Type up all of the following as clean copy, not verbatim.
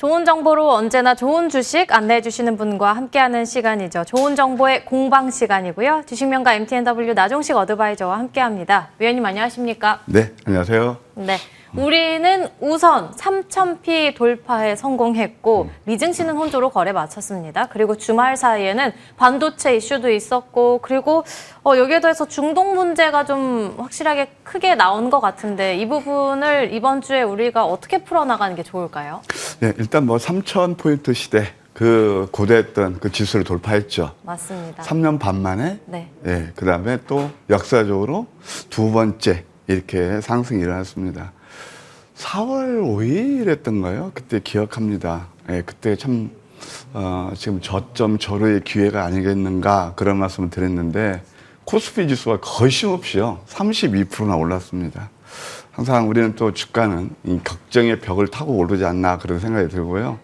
좋은 정보로 언제나 좋은 주식 안내해 주시는 분과 함께하는 시간이죠. 좋은 정보의 공방 시간이고요. 주식명가 MTNW 나종식 어드바이저와 함께합니다. 위원님 안녕하십니까? 네, 안녕하세요. 네, 우리는 우선 3,000피 돌파에 성공했고 리증시는 혼조로 거래 마쳤습니다. 그리고 주말 사이에는 반도체 이슈도 있었고 그리고 여기에 더해서 중동 문제가 좀 확실하게 크게 나온 것 같은데 이 부분을 이번 주에 우리가 어떻게 풀어나가는 게 좋을까요? 네, 일단 뭐 3,000포인트 시대 그 고대했던 그 지수를 돌파했죠. 맞습니다. 3년 반 만에. 네. 네, 그다음에 또 역사적으로 두 번째 이렇게 상승이 일어났습니다. 4월 5일이었던가요? 그때 기억합니다. 예, 그때 참 지금 저점 저로의 기회가 아니겠는가 그런 말씀을 드렸는데 코스피 지수가 거침없이요 32%나 올랐습니다. 항상 우리는 또 주가는 이 걱정의 벽을 타고 오르지 않나 그런 생각이 들고요.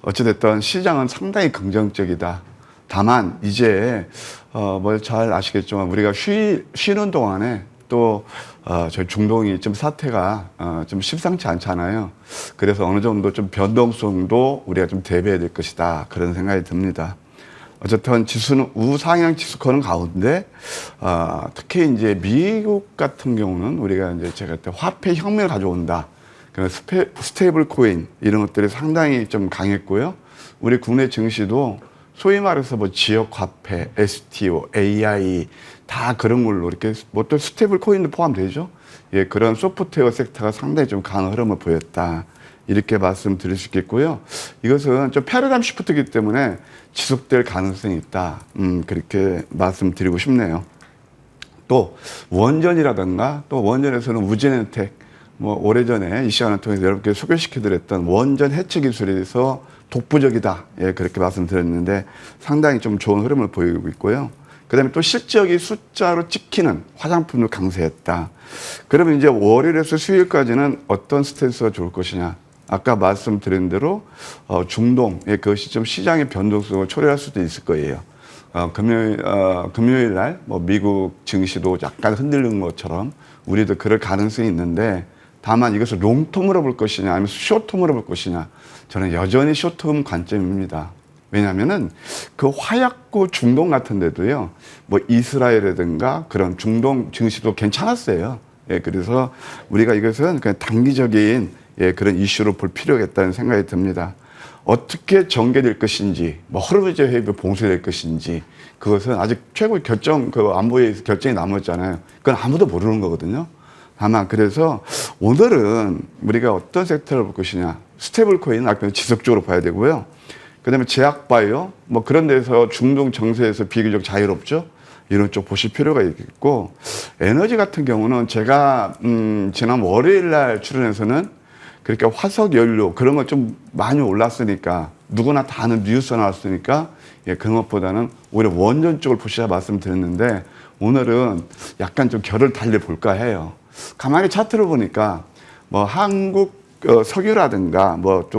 어찌됐든 시장은 상당히 긍정적이다. 다만 이제 뭐 잘 아시겠지만 우리가 쉬는 동안에 또 저희 중동이 좀 사태가 좀 심상치 않잖아요. 그래서 어느 정도 좀 변동성도 우리가 좀 대비해야 될 것이다 그런 생각이 듭니다. 어쨌든 지수는 우상향 지수권은 가운데 특히 이제 미국 같은 경우는 우리가 이제 제가 그때 화폐 혁명을 가져온다. 스테이블 코인 이런 것들이 상당히 좀 강했고요. 우리 국내 증시도 소위 말해서 뭐 지역 화폐, STO, AI 다 그런 걸로 이렇게 뭐 또 스테이블 코인도 포함되죠. 예, 그런 소프트웨어 섹터가 상당히 좀 강한 흐름을 보였다. 이렇게 말씀드릴 수 있겠고요. 이것은 좀 패러다임 시프트이기 때문에 지속될 가능성이 있다. 그렇게 말씀드리고 싶네요. 또 원전이라든가 또 원전에서는 우진엔텍 뭐 오래전에 이 시간을 통해서 여러분께 소개시켜드렸던 원전 해체 기술에서 독보적이다. 예, 그렇게 말씀드렸는데 상당히 좀 좋은 흐름을 보이고 있고요. 그 다음에 또 실적이 숫자로 찍히는 화장품도 강세했다. 그러면 이제 월요일에서 수요일까지는 어떤 스탠스가 좋을 것이냐. 아까 말씀드린 대로 중동, 예, 그것이 좀 시장의 변동성을 초래할 수도 있을 거예요. 금요일 날 뭐 미국 증시도 약간 흔들리는 것처럼 우리도 그럴 가능성이 있는데 다만 이것을 롱텀으로 볼 것이냐 아니면 숏텀으로 볼 것이냐 저는 여전히 숏텀 관점입니다. 왜냐하면은 그 화약고 중동 같은 데도요, 뭐 이스라엘이라든가 그런 중동 증시도 괜찮았어요. 예, 그래서 우리가 이것은 그냥 단기적인 예, 그런 이슈로 볼 필요가 있다는 생각이 듭니다. 어떻게 전개될 것인지, 뭐 허르베즈 회의가 봉쇄될 것인지, 그것은 아직 최고의 안보의 결정이 남았잖아요. 그건 아무도 모르는 거거든요. 다만 그래서 오늘은 우리가 어떤 섹터를 볼 것이냐, 스테이블 코인 아까 지속적으로 봐야 되고요. 그다음에 제약바이오 뭐 그런 데서 중동 정세에서 비교적 자유롭죠. 이런 쪽 보실 필요가 있겠고 에너지 같은 경우는 제가 지난 월요일 날 출연해서는 그렇게 화석 연료 그런 거 좀 많이 올랐으니까 누구나 다 아는 뉴스 나왔으니까 예, 그런 것보다는 오히려 원전 쪽을 보시자 말씀드렸는데 오늘은 약간 좀 결을 달리 볼까 해요. 가만히 차트를 보니까 뭐 한국 석유라든가 뭐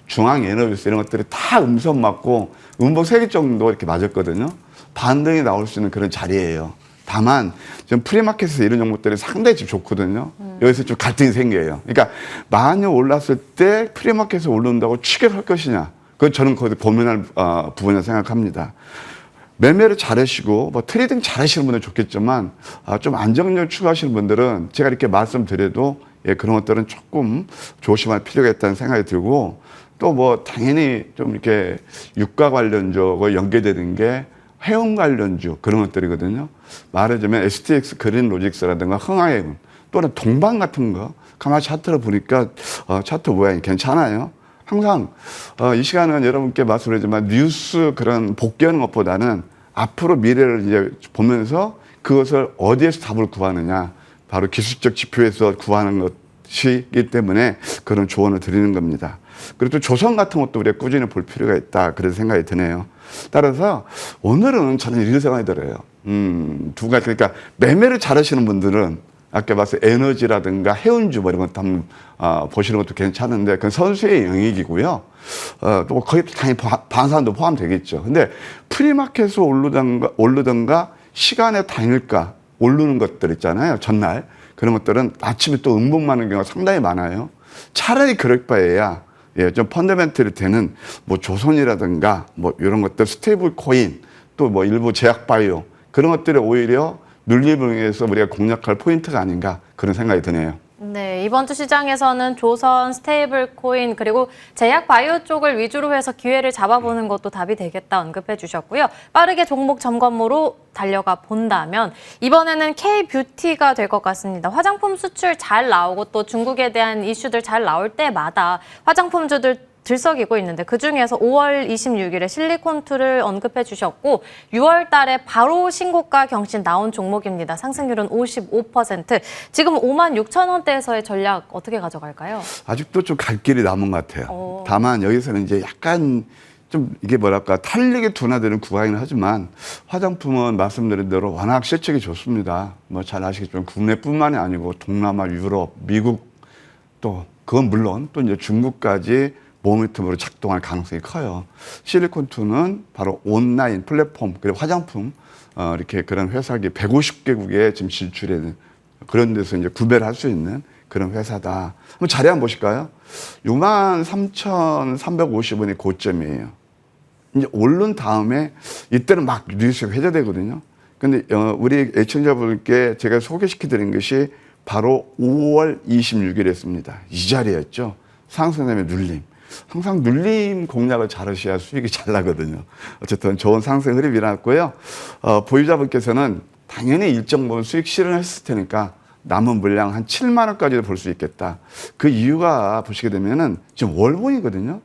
중앙에너지 이런 것들이 다 음선 맞고 음봉 3개 정도 이렇게 맞았거든요. 반등이 나올 수 있는 그런 자리예요. 다만 좀 프리마켓에서 이런 종목들이 상당히 좀 좋거든요. 여기서 좀 갈등이 생겨요. 그러니까 많이 올랐을 때 프리마켓에서 오른다고 추격할 것이냐. 그건 저는 거기서 고민할 부분이라고 생각합니다. 매매를 잘하시고 뭐 트레이딩 잘하시는 분들은 좋겠지만 좀 안정적으로 추구하시는 분들은 제가 이렇게 말씀드려도 예, 그런 것들은 조금 조심할 필요가 있다는 생각이 들고 또 뭐 당연히 좀 이렇게 유가 관련주와 연계되는 게 해운 관련주 그런 것들이거든요. 말하자면 STX 그린 로직스라든가 흥하해운 또는 동방 같은 거 가만히 차트를 보니까 차트 모양이 괜찮아요. 항상 이 시간은 여러분께 말씀드리지만 뉴스 그런 복귀하는 것보다는 앞으로 미래를 이제 보면서 그것을 어디에서 답을 구하느냐 바로 기술적 지표에서 구하는 것이기 때문에 그런 조언을 드리는 겁니다. 그리고 또 조선 같은 것도 우리가 꾸준히 볼 필요가 있다 그런 생각이 드네요. 따라서 오늘은 저는 이런 생각이 들어요. 두 가지 그러니까 매매를 잘하시는 분들은 아까 봤을 에너지라든가 해운주 뭐 이런 것도 한번 보시는 것도 괜찮은데 그건 선수의 영역이고요. 또 거의 당연히 방산도 포함되겠죠. 근데 프리마켓에서 오르던가 시간의 단일가 오르는 것들 있잖아요. 전날 그런 것들은 아침에 또 음봉 많은 경우가 상당히 많아요. 차라리 그럴 바에야 예, 좀 펀더멘털이 되는 뭐 조선이라든가 뭐 이런 것들 스테이블 코인 또 뭐 일부 제약바이오 그런 것들이 오히려 눌림을 위해서 우리가 공략할 포인트가 아닌가 그런 생각이 드네요. 네, 이번 주 시장에서는 조선, 스테이블 코인, 그리고 제약 바이오 쪽을 위주로 해서 기회를 잡아보는 것도 답이 되겠다 언급해 주셨고요. 빠르게 종목 점검으로 달려가 본다면 이번에는 K-뷰티가 될 것 같습니다. 화장품 수출 잘 나오고 또 중국에 대한 이슈들 잘 나올 때마다 화장품주들 들썩이고 있는데 그중에서 5월 26일에 실리콘2를 언급해 주셨고 6월 달에 바로 신고가 경신 나온 종목입니다. 상승률은 55%. 지금 56,000원대에서의 전략 어떻게 가져갈까요? 아직도 좀 갈 길이 남은 것 같아요. 다만 여기서는 이제 약간 좀 이게 뭐랄까 탄력이 둔화되는 구간이긴 하지만 화장품은 말씀드린 대로 워낙 실적이 좋습니다. 뭐 잘 아시겠지만 국내뿐만이 아니고 동남아, 유럽, 미국 또 그건 물론 또 이제 중국까지 모멘텀으로 작동할 가능성이 커요. 실리콘2는 바로 온라인 플랫폼 그리고 화장품 이렇게 그런 회사기 150개국에 지금 진출해 있는 그런 데서 이제 구매를 할 수 있는 그런 회사다. 한번 자리 한번 보실까요? 63,350원이 고점이에요. 이제 오른 다음에 이때는 막 뉴스가 회자되거든요. 근데 우리 애청자분께 제가 소개시켜 드린 것이 바로 5월 26일이었습니다. 이 자리였죠. 상승함의 눌림. 항상 눌림 공략을 잘 하셔야 수익이 잘 나거든요. 어쨌든 좋은 상승 흐름이 일어났고요. 보유자분께서는 당연히 일정 부분 수익 실현했을 테니까 남은 물량 한 7만 원까지도 볼 수 있겠다. 그 이유가 보시게 되면은 지금 월봉이거든요.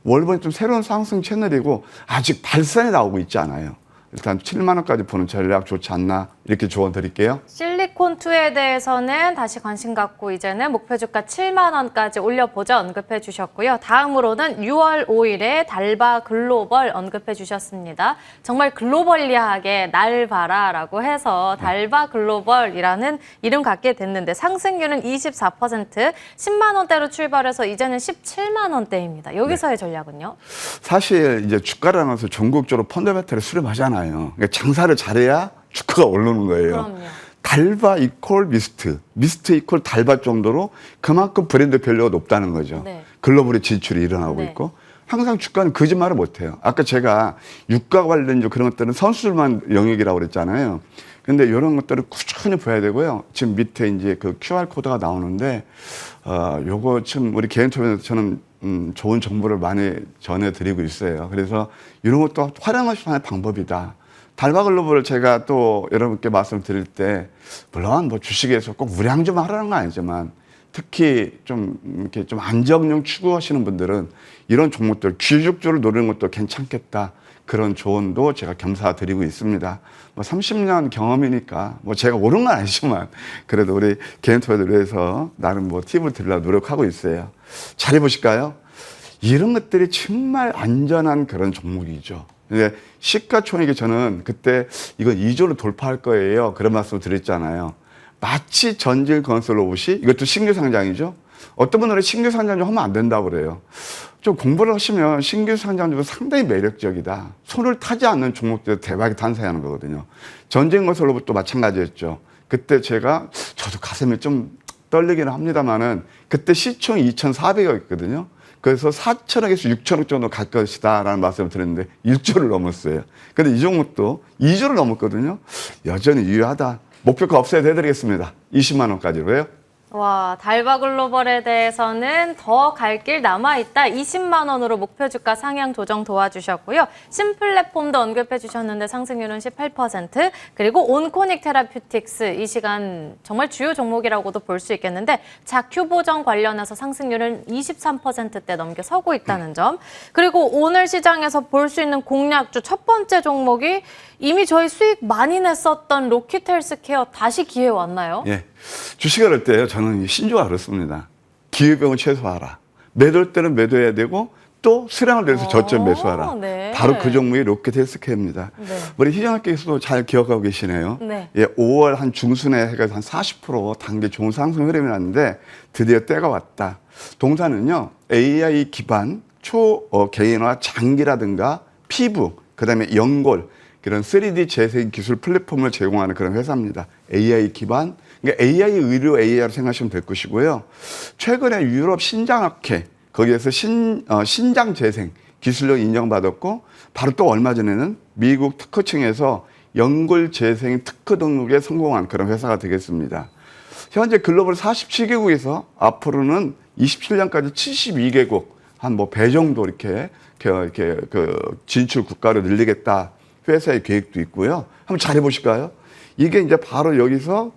월봉이 좀 새로운 상승 채널이고 아직 발산이 나오고 있지 않아요. 일단 7만 원까지 보는 전략 좋지 않나 이렇게 조언 드릴게요. 실리콘2에 대해서는 다시 관심 갖고 이제는 목표 주가 7만 원까지 올려보자 언급해 주셨고요. 다음으로는 6월 5일에 달바 글로벌 언급해 주셨습니다. 정말 글로벌리하게 날 봐라라고 해서 달바 글로벌이라는 이름 갖게 됐는데 상승률은 24%, 10만 원대로 출발해서 이제는 17만 원대입니다. 여기서의 전략은요? 사실 이제 주가라는 것은 전국적으로 펀더멘털을 수렴하잖아요. 그러니까 장사를 잘해야 주가가 오르는 거예요. 그럼요. 달바 이퀄 미스트, 미스트 이퀄 달바 정도로 그만큼 브랜드 밸류가 높다는 거죠. 네. 글로벌의 진출이 일어나고 네. 있고 항상 주가는 거짓말을 못해요. 아까 제가 유가 관련주 그런 것들은 선수들만 영역이라고 그랬잖아요. 근데 이런 것들을 꾸준히 봐야 되고요. 지금 밑에 이제 그 QR 코드가 나오는데 요거 지금 우리 개인 투자에서 저는 좋은 정보를 많이 전해드리고 있어요. 그래서 이런 것도 활용할 수 있는 방법이다. 달바 글로벌을 제가 또 여러분께 말씀드릴 때 물론 뭐 주식에서 꼭 우량 좀 하라는 건 아니지만 특히 좀 이렇게 좀 안정형 추구하시는 분들은 이런 종목들 귀족주를 노리는 것도 괜찮겠다. 그런 조언도 제가 겸사 드리고 있습니다. 뭐 30년 경험이니까 뭐 제가 옳은 건 아니지만 그래도 우리 개인 투자들 위해서 나름 뭐 팁을 드리려고 노력하고 있어요. 잘 해보실까요? 이런 것들이 정말 안전한 그런 종목이죠. 근데 시가총액이 저는 그때 이건 2조를 돌파할 거예요. 그런 말씀을 드렸잖아요. 마치 전진건설 로봇이 이것도 신규 상장이죠. 어떤 분들은 신규 상장 좀 하면 안 된다고 그래요. 좀 공부를 하시면 신규 상장도 상당히 매력적이다. 손을 타지 않는 종목들 대박이 탄생하는 거거든요. 전진건설 로봇도 마찬가지였죠. 그때 저도 가슴이 좀 떨리기는 합니다만은 그때 시총이 2,400억이었거든요. 그래서 4천억에서 6천억 정도 갈 것이다라는 말씀을 드렸는데 1조를 넘었어요. 근데 이 종목도 2조를 넘었거든요. 여전히 유효하다. 목표가 업사이드 해드리겠습니다. 20만 원까지로요. 와, 달바 글로벌에 대해서는 더 갈 길 남아있다. 20만 원으로 목표 주가 상향 조정 도와주셨고요. 신플랫폼도 언급해 주셨는데 상승률은 18%. 그리고 온코닉 테라퓨틱스 이 시간 정말 주요 종목이라고도 볼 수 있겠는데 자큐 보정 관련해서 상승률은 23%대 넘겨서고 있다는 점. 그리고 오늘 시장에서 볼 수 있는 공략주 첫 번째 종목이 이미 저희 수익 많이 냈었던 로키텔스케어 다시 기회 왔나요? 예. 주식을 할 때 저는 신조가 그렇습니다. 기회비용을 최소화하라. 매도할 때는 매도해야 되고 또 수량을 내서 저점 매수하라. 네. 바로 그 종목이 로켓헬스케어입니다. 네. 우리 희정학께서도 잘 기억하고 계시네요. 네. 예, 5월 한 중순에 해가 한 40% 단계 좋은 상승 흐름이 났는데 드디어 때가 왔다. 동사는요 AI 기반 초개인화 장기라든가 피부, 그다음에 연골 그런 3D 재생 기술 플랫폼을 제공하는 그런 회사입니다. AI 기반, 그러니까 AI 의료 AI로 생각하시면 될 것이고요. 최근에 유럽 신장학회 거기에서 신장 재생 기술력 인정받았고 바로 또 얼마 전에는 미국 특허청에서 연골 재생 특허 등록에 성공한 그런 회사가 되겠습니다. 현재 글로벌 47개국에서 앞으로는 27년까지 72개국 한 뭐 배 정도 이렇게 그 진출 국가로 늘리겠다 회사의 계획도 있고요. 한번 잘해 보실까요? 이게 이제 바로 여기서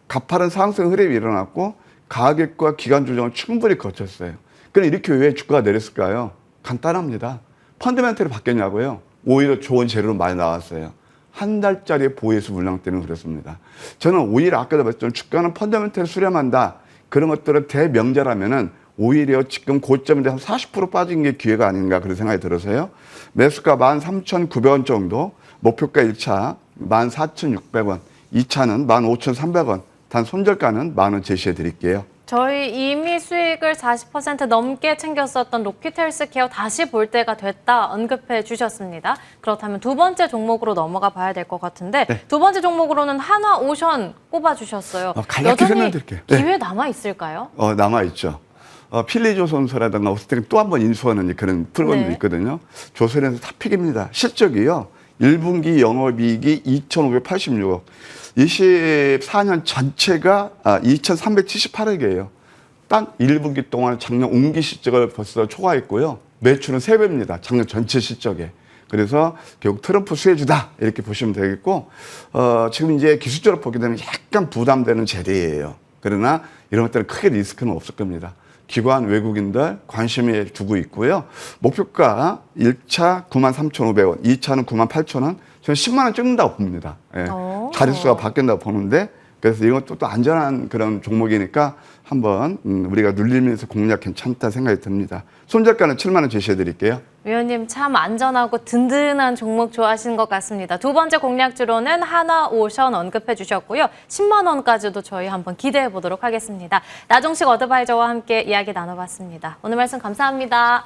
가파른 상승 흐름이 일어났고 가격과 기간 조정을 충분히 거쳤어요. 그럼 이렇게 왜 주가가 내렸을까요? 간단합니다. 펀더멘털이 바뀌었냐고요? 오히려 좋은 재료로 많이 나왔어요. 한 달짜리 보유수 물량 때문에 그렇습니다. 저는 오히려 아까도 말했지만 주가는 펀더멘털을 수렴한다. 그런 것들은 대명제라면은 오히려 지금 고점인데 한 40% 빠진 게 기회가 아닌가 그런 생각이 들어서요. 매수가 13,900원 정도, 목표가 1차 14,600원, 2차는 15,300원, 단 손절가는 10,000원 제시해 드릴게요. 저희 이미 수익을 40% 넘게 챙겼었던 로키텔스케어 다시 볼 때가 됐다 언급해 주셨습니다. 그렇다면 두 번째 종목으로 넘어가 봐야 될 것 같은데 네. 두 번째 종목으로는 한화오션 꼽아 주셨어요. 간략히 여전히 설명드릴게요. 기회 네. 남아 있을까요? 남아있죠. 필리조선소라든가 오스텍은 또 한 번 인수하는 그런 프로그램도 네. 있거든요. 조선에서 탑픽입니다. 실적이요. 1분기 영업이익이 2,586억. 24년 전체가 2,378억이에요. 딱 1분기 동안 작년 운기 실적을 벌써 초과했고요. 매출은 3배입니다. 작년 전체 실적에. 그래서 결국 트럼프 수혜주다 이렇게 보시면 되겠고 지금 이제 기술적으로 보게 되면 약간 부담되는 자리예요. 그러나 이런 것들은 크게 리스크는 없을 겁니다. 기관 외국인들 관심을 두고 있고요. 목표가 1차 93,500원, 2차는 98,000원, 저는 10만 원 찍는다고 봅니다. 예. 자릿수가 바뀐다고 보는데 그래서 이것도 또 안전한 그런 종목이니까 한번 우리가 눌리면서 공략 괜찮다 생각이 듭니다. 손절가는 7만 원 제시해 드릴게요. 위원님 참 안전하고 든든한 종목 좋아하시는 것 같습니다. 두 번째 공략주로는 한화오션 언급해 주셨고요. 10만 원까지도 저희 한번 기대해 보도록 하겠습니다. 나종식 어드바이저와 함께 이야기 나눠봤습니다. 오늘 말씀 감사합니다.